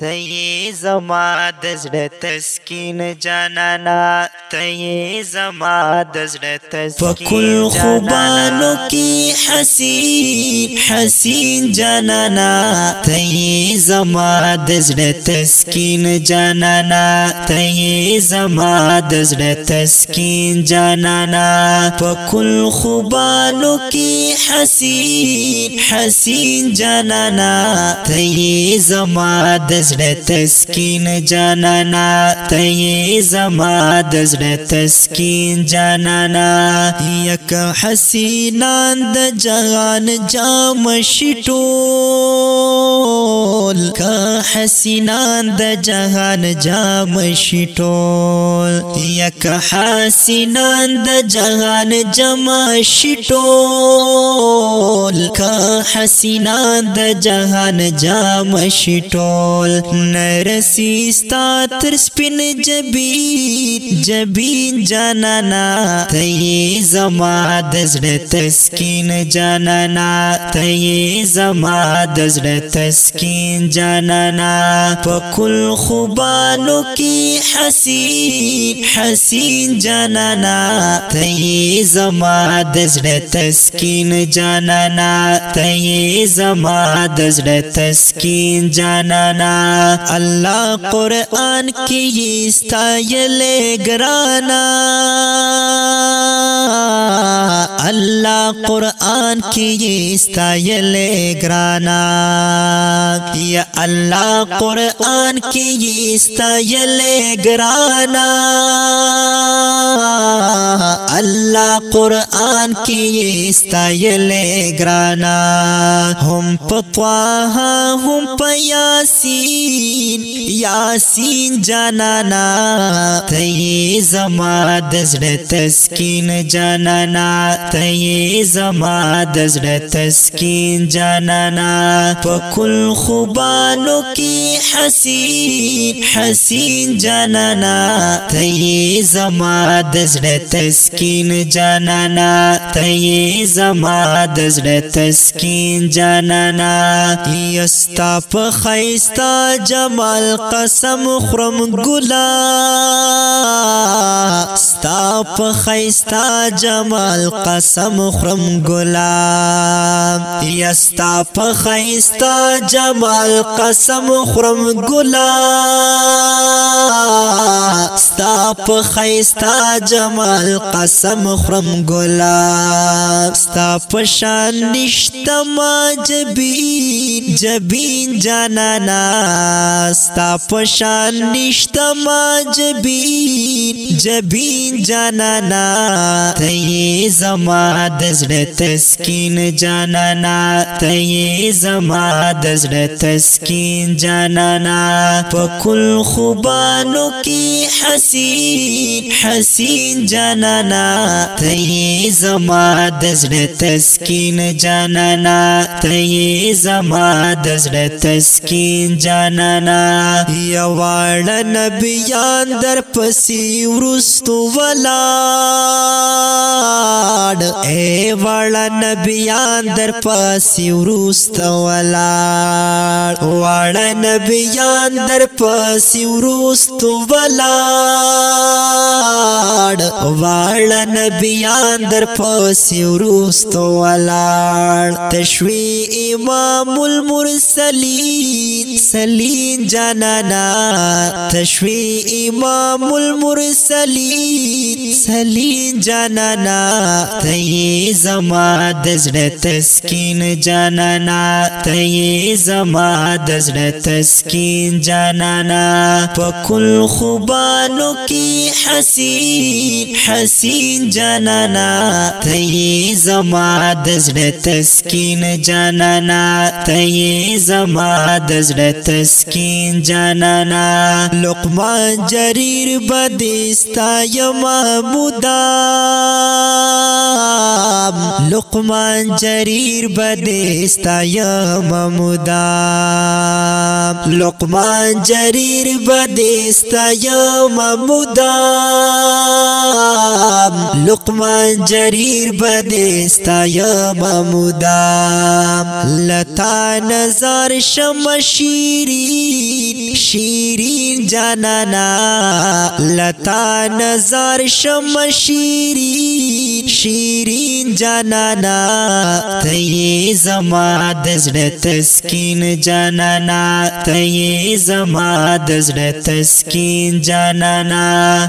ته زما د زړه تسکین جانانا ته زما د زړه تسکین خوبانو کی حسین حسین جانانا ته زما د زړه تسکین جانانا ته زما د زړه تسکین جانانا پکل خوبانو کی حسین حسین جانانا ته زما د زړه تسکین جانانا ته زما د زړه تسکین جانانا یک حسینان د جهان جام شټول کا حسینان د جهان جام شټول یک حسینان د جهان جام شټول کا حسینان د جهان جام شټول نرسیستا تر سپین جبین جانانا ته زما د زړه تسکین جانانا ته زما د زړه تسکین جانانا پکل خوبانو کی حسین حسین جانانا ته زما د زړه تسکین جانانا ته زما د زړه تسکین جانانا الله قرآن کی استایل گرانا اللہ قرآن کی استایل گرانا یا اللہ قرآن کی استایل گرانا اللہ قرآن کی استایل گرانا ہم پتواہا ہم پا یاسین جانانا ته زما د زړه تسکین جانانا ته زما د زړه تسکین جانانا پکل خوبانو کی حسین حسین جانانا ته زما د زړه تسکین جانانا ته زما د زړه تسکین جانانا یستا په خیستا جمال قسم خرم ګلا ستا په خیستا جمال قسم خرم ګلا یستا په خیستا جمال قسم خرم ګلا ستا په خیستا جمال قسم خرم ګلا ستا په شان نشتما جبین جانانا ستا په شان نشتما جبین جانانا ته زما د زړه تسکین جانانا ته زما د زړه تسکین جانانا پکل خوبانو کی حسین حسین جانانا ته زما د زړه تسکین جانانا ته زما د زړه تسکین جانانا یوار نبیان در پسی ورستو ولاړ اے واړه نبیان در پسی ورستو ولاړ واړه نبیان در پسی ورستو ولاړ واړه نبیان در پسی ورستو ولاړ تشوی امام المرسلین سلین جانانا تشوی امام المرسلین سلین جانانا ته زما د زړه تسکین جانانا ته زما د زړه تسکین جانانا پکل خوبانو کی حسین حسین جانانا ته زما د زړه تسکین جانانا ته زما د زړه تسکین جانانا جانانا لقمان جریر بدستا یما مدام لقمان جریر بدستا یما مدام لقمان جریر بدستا یما مدام لقمان جریر بدستا یما مدام لتا نظر شم شیرین شیرین جانانا لتا نظر شم شیرین شیرین جانانا تی زما دزړه تسکین جانانا تی زما دزړه تسکین جانانا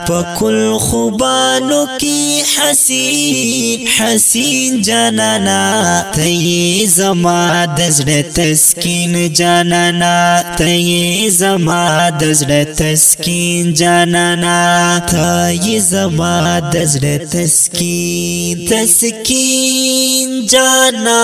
پکل خوبانو کی حسین حسین جانانا تی زما دزړه تسکین جانانا تی زما دزړه تسکین جانانا تی زما دزړه تسکین تسکین جانانا